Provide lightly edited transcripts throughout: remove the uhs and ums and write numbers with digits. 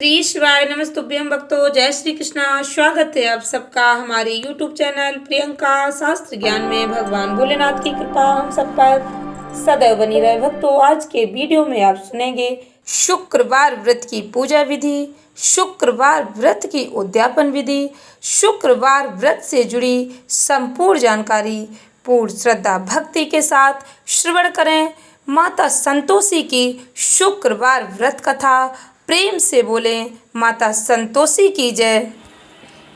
श्री शिवाय नमस्तुभ्यं भक्तों। जय श्री कृष्णा। स्वागत है आप सबका हमारे YouTube चैनल प्रियंका शास्त्र ज्ञान में। भगवान भोलेनाथ की कृपा हम सब पर सदैव बनी रहे। भक्तों, आज के वीडियो में आप सुनेंगे शुक्रवार व्रत की पूजा विधि, शुक्रवार व्रत की उद्यापन विधि, शुक्रवार व्रत से जुड़ी संपूर्ण जानकारी पूर्ण श्रद्धा भक्ति के साथ श्रवण करें। माता संतोषी की शुक्रवार व्रत कथा। प्रेम से बोलें माता संतोषी की जय।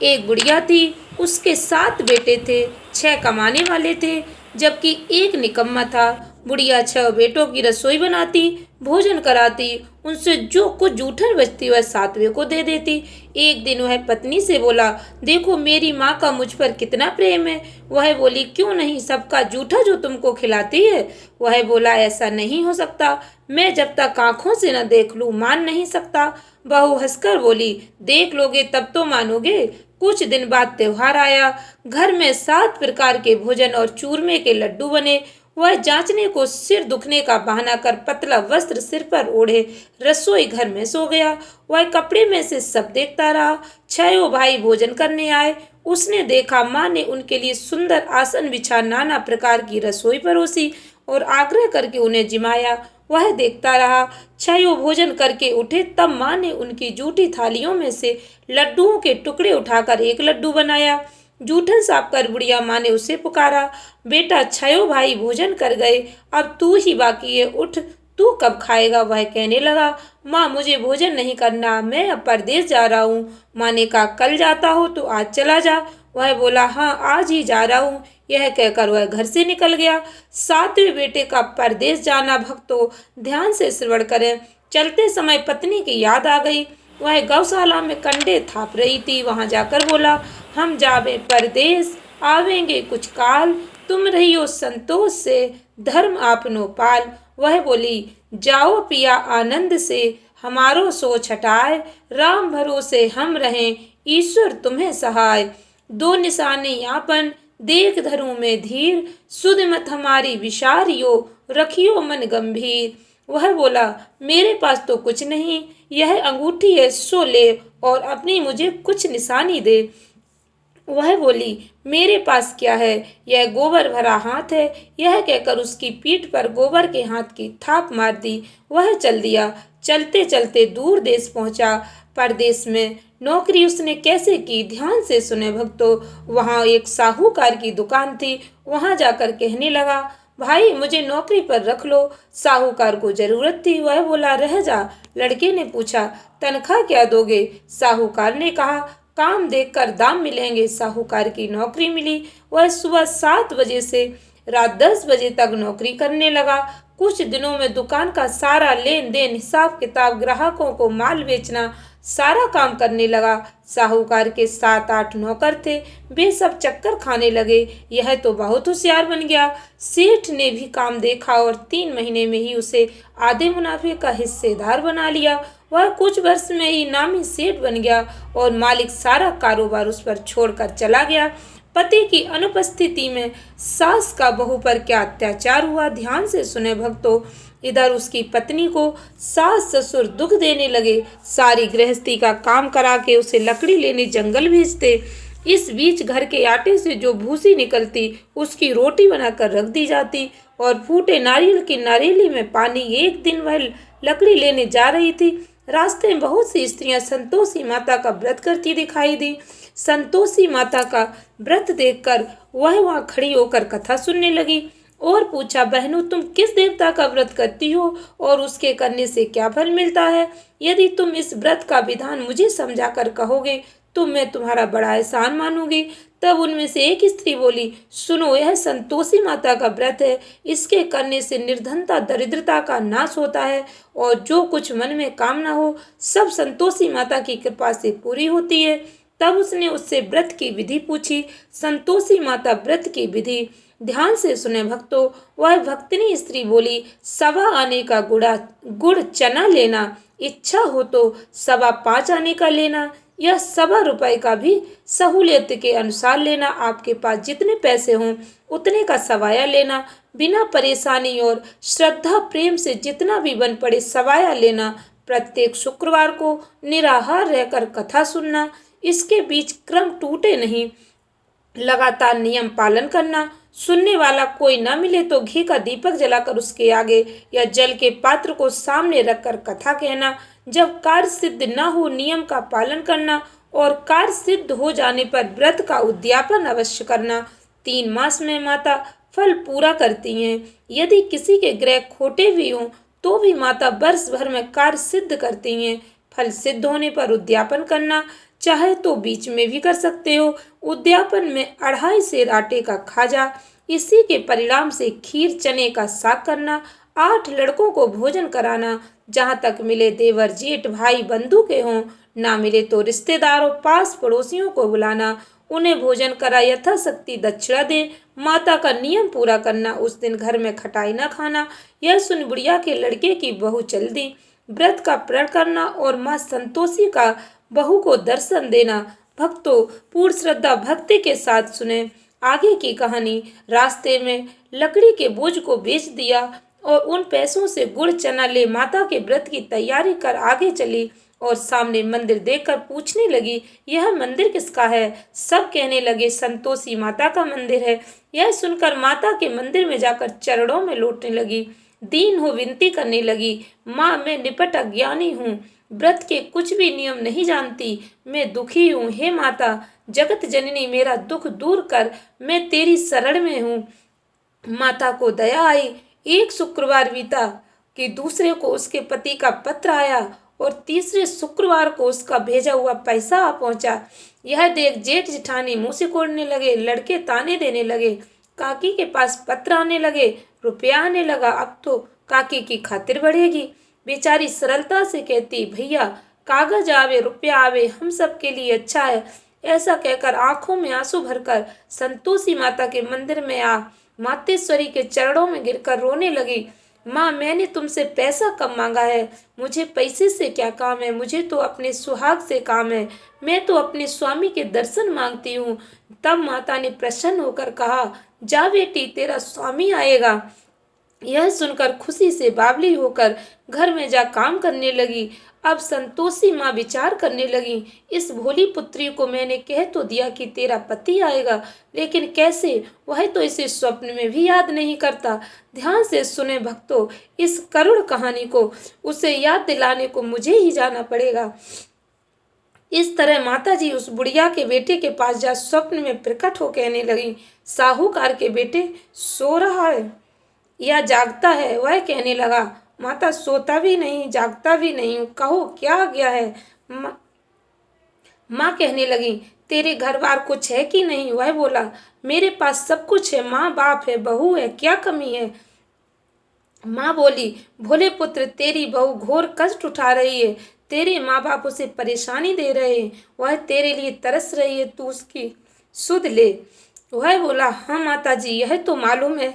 एक बुढ़िया थी, उसके 7 बेटे थे। 6 कमाने वाले थे जबकि एक निकम्मा था। बुढ़िया 6 बेटों की रसोई बनाती, भोजन कराती, उनसे जो कुछ जूठन बचती वह 7वें को दे देती। एक दिन वह पत्नी से बोला, देखो मेरी माँ का मुझ पर कितना प्रेम है। वह बोली, क्यों नहीं, सबका जूठा जो तुमको खिलाती है। वह बोला, ऐसा नहीं हो सकता, मैं जब तक आंखों से न देख लूं मान नहीं सकता। बहू हंसकर बोली, देख लोगे तब तो मानोगे। कुछ दिन बाद त्योहार आया। घर में 7 प्रकार के भोजन और चूरमे के लड्डू बने। वह जांचने को सिर दुखने का बहाना कर पतला वस्त्र सिर पर ओढ़े रसोई घर में सो गया। वह कपड़े में से सब देखता रहा। 6 भाई भोजन करने आए। उसने देखा माँ ने उनके लिए सुंदर आसन बिछा नाना प्रकार की रसोई परोसी और आग्रह करके उन्हें जिमाया। वह देखता रहा। 6 भोजन करके उठे तब माँ ने उनकी जूठी थालियों में से लड्डुओं के टुकड़े उठाकर एक लड्डू बनाया। जूठन साफ कर बुढ़िया माँ ने उसे पुकारा, बेटा 6 भाई भोजन कर गए, अब तू ही बाकी है, उठ, तू कब खाएगा। वह कहने लगा, माँ मुझे भोजन नहीं करना, मैं अब परदेश जा रहा हूँ। माँ ने कहा, कल जाता हो तो आज चला जा। वह बोला, हाँ आज ही जा रहा हूँ। यह कहकर वह घर से निकल गया। 7वें बेटे का परदेश जाना। भक्तों, ध्यान से श्रवण करें। चलते समय पत्नी की याद आ गई। वह गौशाला में कंडे थाप रही थी। वहां जाकर बोला, हम जावे परदेश, आवेंगे कुछ काल, तुम रहियो संतोष से, धर्म आपनो पाल। वह बोली, जाओ पिया आनंद से, हमारो सोच हटाए, राम भरोसे हम रहें, ईश्वर तुम्हें सहाय। 2 निशाने यापन, देख धरूं में धीर, सुध मत हमारी विचारियो, रखियो मन गंभीर। वह बोला, मेरे पास तो कुछ नहीं, यह अंगूठी है सो ले और अपनी मुझे कुछ निशानी दे। वह बोली, मेरे पास क्या है, यह गोबर भरा हाथ है। यह कहकर उसकी पीठ पर गोबर के हाथ की थाप मार दी। वह चल दिया। चलते चलते दूर देश पहुंचा। परदेश में नौकरी उसने कैसे की, ध्यान से सुने भक्तों। वहां एक साहूकार की दुकान थी। वहां जाकर कहने लगा, भाई मुझे नौकरी पर रख लो। साहूकार को जरूरत थी। वह बोला, रह जा। लड़के ने पूछा, तनख्वाह क्या दोगे। साहूकार ने कहा, काम देखकर दाम मिलेंगे। साहूकार की नौकरी मिली। वह सुबह 7 बजे से रात 10 बजे तक नौकरी करने लगा। कुछ दिनों में दुकान का सारा लेन देन, हिसाब किताब, ग्राहकों को माल बेचना, सारा काम करने लगा। साहूकार के 7-8 नौकर थे। वे सब चक्कर खाने लगे। यह तो बहुत होशियार बन गया। सेठ ने भी काम देखा और 3 महीने में ही उसे आधे मुनाफे का हिस्सेदार बना लिया। वह कुछ वर्ष में ही नामी सेठ बन गया और मालिक सारा कारोबार उस पर छोड़कर चला गया। पति की अनुपस्थिति में सास का बहू पर क्या अत्याचार हुआ, ध्यान से सुने भक्तों। इधर उसकी पत्नी को सास ससुर दुख देने लगे। सारी गृहस्थी का काम करा के उसे लकड़ी लेने जंगल भेजते। इस बीच घर के आटे से जो भूसी निकलती उसकी रोटी बनाकर रख दी जाती और फूटे नारियल की नारियली में पानी। एक दिन वह लकड़ी लेने जा रही थी। रास्ते में बहुत सी स्त्रियां संतोषी माता का व्रत करती दिखाई दी। संतोषी माता का व्रत देखकर वह वहां खड़ी होकर कथा सुनने लगी और पूछा, बहनों तुम किस देवता का व्रत करती हो और उसके करने से क्या फल मिलता है। यदि तुम इस व्रत का विधान मुझे समझाकर कहोगे तो मैं तुम्हारा बड़ा एहसान मानूंगी। तब उनमें से एक स्त्री बोली, सुनो, यह संतोषी माता का व्रत है। इसके करने से निर्धनता दरिद्रता का नाश होता है और जो कुछ मन में कामना हो सब संतोषी माता की कृपा से पूरी होती है। तब उसने उससे व्रत की विधि पूछी। संतोषी माता व्रत की विधि ध्यान से सुने भक्तों। वह भक्तिनी स्त्री बोली, 1.25 आने का गुड़ चना लेना, इच्छा हो तो 5.25 आने का लेना, यह 1.25 रुपए का भी सहूलियत के अनुसार लेना। आपके पास जितने पैसे हों उतने का सवाया लेना। बिना परेशानी और श्रद्धा प्रेम से जितना भी बन पड़े सवाया लेना। प्रत्येक शुक्रवार को निराहार रहकर कथा सुनना, इसके बीच क्रम टूटे नहीं, लगातार नियम पालन करना, सुनने वाला कोई न मिले तो घी का दीपक जलाकर उसके आगे या जल के पात्र को सामने रखकर कथा कहना, जब कार्य सिद्ध न हो नियम का पालन करना और कार्य सिद्ध हो जाने पर व्रत का उद्यापन अवश्य करना। 3 मास में माता फल पूरा करती हैं। यदि किसी के ग्रह खोटे भी हों तो भी माता वर्ष भर में कार्य सिद्ध करती हैं। फल सिद्ध होने पर उद्यापन करना, चाहे तो बीच में भी कर सकते हो। उद्यापन में 2.5 सेर आटे का खाजा, इसी के परिणाम से खीर चने का साग करना, 8 लड़कों को भोजन कराना, जहाँ तक मिले देवर जेठ भाई बंधु के हों, ना मिले तो रिश्तेदारों पास पड़ोसियों को बुलाना, उन्हें भोजन करा यथाशक्ति दक्षिणा दे। माता का नियम पूरा करना, उस दिन घर में खटाई न खाना। यह सुन बुढ़िया के लड़के की बहू चल दी। व्रत का प्रण करना और माँ संतोषी का बहू को दर्शन देना। भक्तों, पूर्ण श्रद्धा भक्ति के साथ सुने आगे की कहानी। रास्ते में लकड़ी के बोझ को बेच दिया और उन पैसों से गुड़ चना ले माता के व्रत की तैयारी कर आगे चली और सामने मंदिर देखकर पूछने लगी, यह मंदिर किसका है? सब कहने लगे, संतोषी माता का मंदिर है। यह सुनकर माता के मंदिर में जाकर चरणों में लौटने लगी, दीन हो विनती करने लगी, माँ मैं निपट अज्ञानी हूँ, व्रत के कुछ भी नियम नहीं जानती, मैं दुखी हूँ। हे माता जगत जननी मेरा दुख दूर कर, मैं तेरी शरण में हूँ। माता को दया आई। एक शुक्रवार बीता कि दूसरे को उसके पति का पत्र आया और तीसरे शुक्रवार को उसका भेजा हुआ पैसा आ पहुंचा। यह देख जेठ जेठानी मुँह सिकोड़ने लगे, लड़के ताने देने लगे, काकी के पास पत्र आने लगे, रुपया आने लगा, अब तो काकी की खातिर बढ़ेगी। बेचारी सरलता से कहती, भैया कागज आवे रुपया आवे हम सब के लिए अच्छा है। ऐसा कहकर आंखों में आंसू भरकर संतोषी माता के मंदिर में आ मातेश्वरी के चरणों में गिरकर रोने लगी। माँ मैंने तुमसे पैसा कम मांगा है, मुझे पैसे से क्या काम है, मुझे तो अपने सुहाग से काम है, मैं तो अपने स्वामी के दर्शन मांगती हूँ। तब माता ने प्रसन्न होकर कहा, जा बेटी तेरा स्वामी आएगा। यह सुनकर खुशी से बावली होकर घर में जा काम करने लगी। अब संतोषी माँ विचार करने लगी, इस भोली पुत्री को मैंने कह तो दिया कि तेरा पति आएगा, लेकिन कैसे, वह तो इसे स्वप्न में भी याद नहीं करता। ध्यान से सुने भक्तों इस करुण कहानी को, उसे याद दिलाने को मुझे ही जाना पड़ेगा। इस तरह माताजी उस बुढ़िया के बेटे के पास जा स्वप्न में प्रकट हो कहने लगी, साहूकार के बेटे सो रहा है या जागता है? वह कहने लगा, माता सोता भी नहीं जागता भी नहीं हूँ, कहो क्या आ गया है? माँ कहने लगी, तेरे घर बार कुछ है कि नहीं? वह बोला, मेरे पास सब कुछ है, माँ बाप है, बहू है, क्या कमी है? माँ बोली, भोले पुत्र तेरी बहू घोर कष्ट उठा रही है, तेरे माँ बाप उसे परेशानी दे रहे हैं, वह तेरे लिए तरस रही है, तू उसकी सुध ले। वह बोला, हाँ माता जी यह तो मालूम है,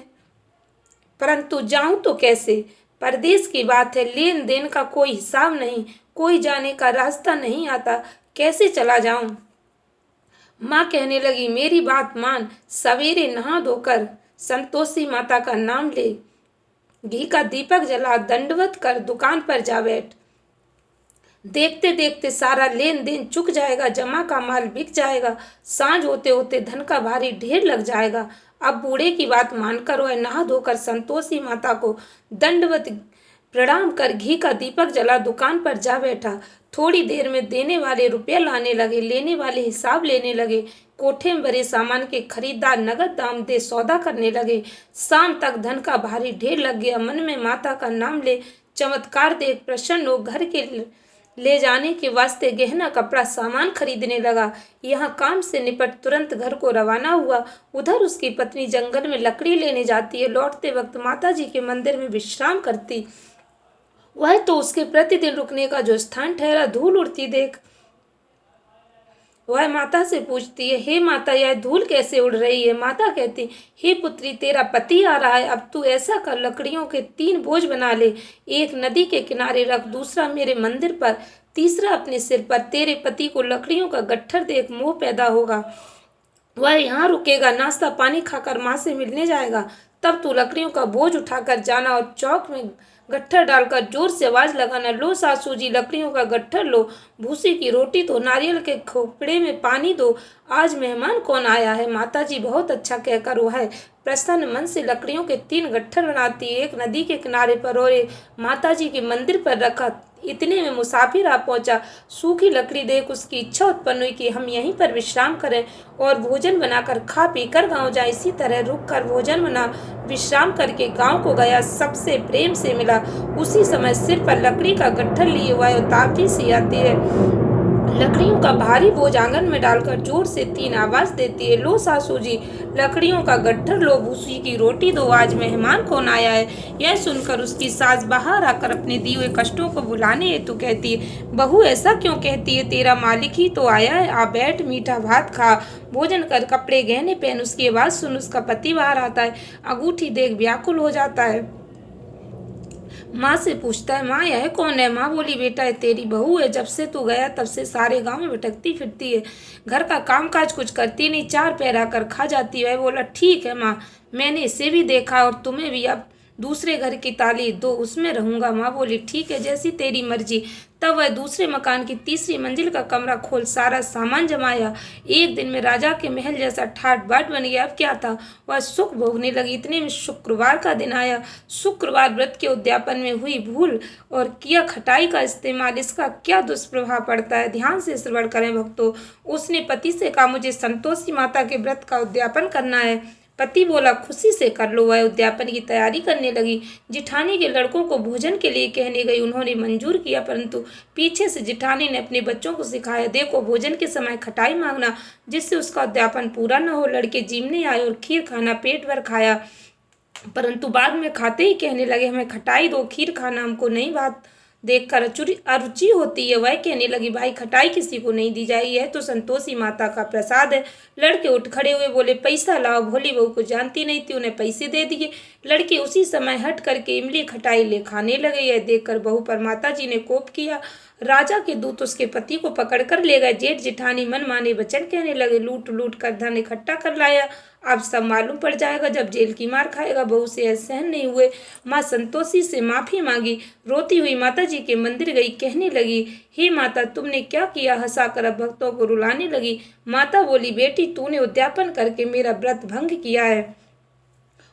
परंतु जाऊं तो कैसे? परदेश की बात है, लेन देन का कोई हिसाब नहीं, कोई जाने का रास्ता नहीं आता, कैसे चला जाऊं? माँ कहने लगी, मेरी बात मान, सवेरे नहा धोकर संतोषी माता का नाम ले, घी का दीपक जला, दंडवत कर दुकान पर जा बैठ। देखते देखते सारा लेन देन चुक जाएगा, जमा का माल बिक जाएगा, सांझ होते होते धन का भारी ढेर लग जाएगा। अब बूढ़े की बात मानकर वह नहा धोकर संतोषी माता को दंडवत प्रणाम कर घी का दीपक जला दुकान पर जा बैठा। थोड़ी देर में देने वाले रुपया लाने लगे, लेने वाले हिसाब लेने लगे। कोठे में भरे सामान के खरीदार नगद दाम दे सौदा करने लगे। शाम तक धन का भारी ढेर लग गया। मन में माता का नाम ले चमत्कार देख प्रसन्न हो घर के ले जाने के वास्ते गहना कपड़ा सामान खरीदने लगा। यहाँ काम से निपट तुरंत घर को रवाना हुआ। उधर उसकी पत्नी जंगल में लकड़ी लेने जाती है। लौटते वक्त माताजी के मंदिर में विश्राम करती। वह तो उसके प्रतिदिन रुकने का जो स्थान ठहरा धूल उड़ती देख वह माता से पूछती है, हे माता यह धूल कैसे उड़ रही है? माता कहती, हे पुत्री तेरा पति आ रहा है, अब तू ऐसा कर लकड़ियों के 3 बोझ बना ले, एक नदी के किनारे रख, दूसरा मेरे मंदिर पर, तीसरा अपने सिर पर। तेरे पति को लकड़ियों का गट्ठर देख मोह पैदा होगा, वह यहाँ रुकेगा, नाश्ता पानी खाकर माँ से मिलने जाएगा। तब तू लकड़ियों का बोझ उठाकर जाना और चौक में गट्ठर डालकर जोर से आवाज लगाना, लो सासू जी लकड़ियों का गट्ठर लो, भूसी की रोटी दो, नारियल के खोपड़े में पानी दो, आज मेहमान कौन आया है। माता जी बहुत अच्छा कहकर वह प्रसन्न मन से लकड़ियों के 3 गट्ठर बनाती, एक नदी के किनारे पर और एक माता जी के मंदिर पर रखा। इतने में मुसाफिर आ पहुंचा। सूखी लकड़ी देख उसकी इच्छा उत्पन्न हुई कि हम यहीं पर विश्राम करें और भोजन बनाकर खा पी कर गाँव जाए। इसी तरह रुक कर भोजन बना विश्राम करके गांव को गया, सबसे प्रेम से मिला। उसी समय सिर पर लकड़ी का गट्ठर लिए हुआ उतावली सी आती है, लकड़ियों का भारी बोझ आंगन में डालकर जोर से 3 आवाज देती है, लो सासू जी लकड़ियों का गट्ठर लो, भूसी की रोटी दो, आज मेहमान कौन आया है। यह सुनकर उसकी सास बाहर आकर अपने दिए हुए कष्टों को भुलाने हेतु कहती है, बहू ऐसा क्यों कहती है, तेरा मालिक ही तो आया है, आ बैठ मीठा भात खा, भोजन कर, कपड़े गहने पहन। उसकी आवाज सुन उसका पति बाहर आता है, अंगूठी देख व्याकुल हो जाता है। माँ से पूछता है, माँ यह कौन है। माँ बोली, बेटा ये तेरी बहू है, जब से तू गया तब से सारे गांव में भटकती फिरती है, घर का कामकाज कुछ करती नहीं, 4 पैर आकर खा जाती है। बोला, ठीक है माँ, मैंने इसे भी देखा और तुम्हें भी, अब दूसरे घर की ताली दो, उसमें रहूंगा। माँ बोली, ठीक है, जैसी तेरी मर्जी। तब वह दूसरे मकान की 3री मंजिल का कमरा खोल सारा सामान जमाया। एक दिन में राजा के महल जैसा ठाट बाट बन गया। अब क्या था, वह सुख भोगने लगी। इतने में शुक्रवार का दिन आया। शुक्रवार व्रत के उद्यापन में हुई भूल और किया खटाई का इस्तेमाल, इसका क्या दुष्प्रभाव पड़ता है, ध्यान से श्रवण करें भक्तों। उसने पति से कहा, मुझे संतोषी माता के व्रत का उद्यापन करना है। पति बोला, खुशी से कर लो। वह उद्यापन की तैयारी करने लगी। जिठानी के लड़कों को भोजन के लिए कहने गई, उन्होंने मंजूर किया, परंतु पीछे से जिठानी ने अपने बच्चों को सिखाया, देखो भोजन के समय खटाई मांगना, जिससे उसका उद्यापन पूरा न हो। लड़के जीमने आए और खीर खाना पेट भर खाया, परंतु बाद में खाते ही कहने लगे, हमें खटाई दो, खीर खाना हमको नहीं, बात देखकर अरुचि होती है। वह कहने लगी, भाई खटाई किसी को नहीं दी जाएगी, यह तो संतोषी माता का प्रसाद है। लड़के उठ खड़े हुए बोले, पैसा लाओ। भोली बहू को जानती नहीं थी, उन्हें पैसे दे दिए। लड़के उसी समय हट करके इमली खटाई ले खाने लगे। यह देखकर बहू पर माता जी ने कोप किया। राजा के दूत उसके पति को पकड़कर ले गए। जेठ जिठानी मन माने वचन कहने लगे, लूट लूट कर धन इकट्ठा कर लाया, अब सब मालूम पड़ जाएगा, जब जेल की मार खाएगा। बहू से यह सहन नहीं हुए। माँ संतोषी से माफी मांगी। रोती हुई माता जी के मंदिर गई, कहने लगी, हे माता तुमने क्या किया। हंसाकर अब भक्तों को रुलाने लगी। माता बोली, बेटी तूने उद्यापन करके मेरा व्रत भंग किया है।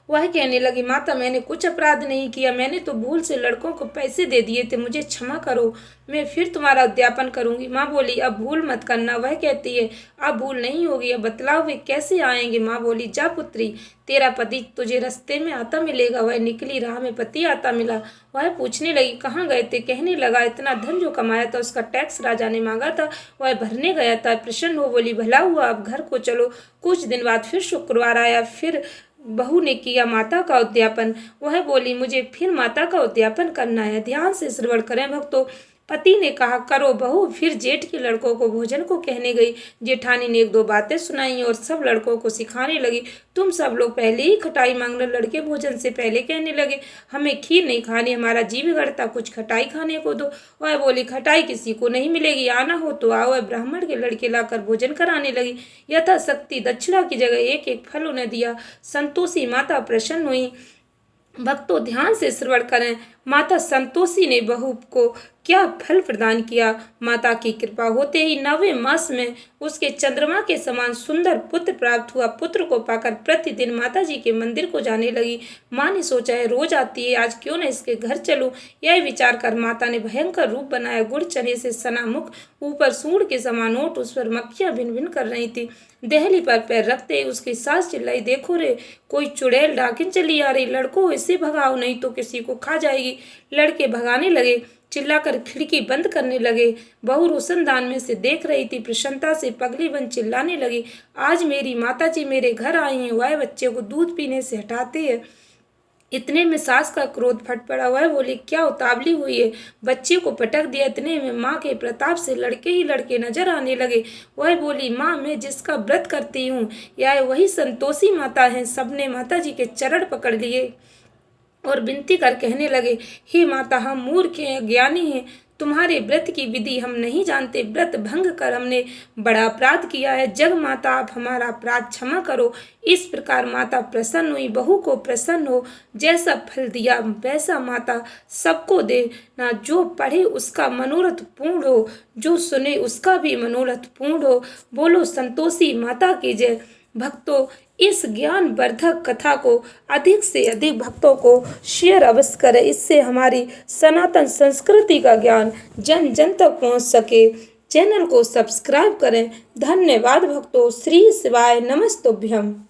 वह कहने लगी, माता मैंने कुछ अपराध नहीं किया, मैंने तो भूल से लड़कों को पैसे दे दिए थे, मुझे क्षमा करो, मैं फिर तुम्हारा उद्यापन करूंगी। माँ बोली, अब भूल मत करना। वह कहती है, अब भूल नहीं होगी, अब बतलाओ वे कैसे आएंगे। माँ बोली, जा पुत्री, तेरा पति तुझे रास्ते में आता मिलेगा। वह निकली, राह में पति आता मिला। वह पूछने लगी, कहाँ गए थे। कहने लगा, इतना धन जो कमाया था उसका टैक्स राजा ने मांगा था, वह भरने गया था। प्रसन्न हो बोली, भला हुआ, अब घर को चलो। कुछ दिन बाद फिर शुक्रवार आया। फिर बहू ने किया माता का उद्यापन। वह बोली, मुझे फिर माता का उद्यापन करना है। ध्यान से श्रवण करें भक्तों। पति ने कहा, करो बहू। फिर जेठ के लड़कों को भोजन को कहने गई। जेठानी ने 1-2 बातें सुनाई और सब लड़कों को सिखाने लगी, तुम सब लोग पहले ही खटाई मांगना। लड़के भोजन से पहले कहने लगे, हमें खीर नहीं खानी, हमारा जी बिगड़ता, कुछ खटाई खाने को दो। वह बोली, खटाई किसी को नहीं मिलेगी, आना हो तो आओ। वह ब्राह्मण के लड़के लाकर भोजन कराने लगी। यथाशक्ति दक्षिणा की जगह 1-1 फल उन्हें दिया। संतोषी माता प्रसन्न हुई। भक्तों ध्यान से श्रवण करें। माता संतोषी ने बहू को क्या फल प्रदान किया। माता की कृपा होते ही 9वें मास में उसके चंद्रमा के समान सुंदर पुत्र प्राप्त हुआ। पुत्र को पाकर प्रतिदिन माता जी के मंदिर को जाने लगी। माँ ने सोचा है रोज आती है, आज क्यों न इसके घर चलूं। यह विचार कर माता ने भयंकर रूप बनाया। गुड़ चने से सना मुख, ऊपर सूंड के समान ओट, उस पर मक्खियां भिन भिन कर रही थी। दहली पर पैर रखते उसकी सास चिल्लाई, देखो रे कोई चुड़ैल डाकिन चली आ रही, लड़कों इसे भगाओ नहीं तो किसी को खा जाएगी। लड़के भगाने लगे, चिल्लाकर खिड़की बंद करने लगे। बहू रोशनदान में से देख रही थी। प्रसन्नता से पगली बन चिल्लाने लगी, आज मेरी माता जी मेरे घर आई हैं, वह बच्चे को दूध पीने से हटाते हैं। इतने में सास का क्रोध फट पड़ा। वह बोली, क्या उतावली हुई है, बच्चे को पटक दिया। इतने में माँ के प्रताप से लड़के ही लड़के नजर आने लगे। वह बोली, माँ मैं जिसका व्रत करती हूँ यह वही संतोषी माता है। सबने माता जी के चरण पकड़ लिए और विनती कर कहने लगे, हे माता हम मूर्ख हैं, ज्ञानी हैं, तुम्हारे व्रत की विधि हम नहीं जानते, व्रत भंग कर हमने बड़ा अपराध किया है। जग माता आप हमारा अपराध क्षमा करो। इस प्रकार माता प्रसन्न हुई, बहू को प्रसन्न हो, जैसा फल दिया वैसा माता सबको देना। जो पढ़े उसका मनोरथ पूर्ण हो, जो सुने उसका भी मनोरथ पूर्ण हो। बोलो संतोषी माता की जय। भक्तों, इस ज्ञान वर्धक कथा को अधिक से अधिक भक्तों को शेयर अवश्य करें, इससे हमारी सनातन संस्कृति का ज्ञान जन जन तक पहुंच सके। चैनल को सब्सक्राइब करें। धन्यवाद भक्तों। श्री शिवाय नमस्तुभ्यम।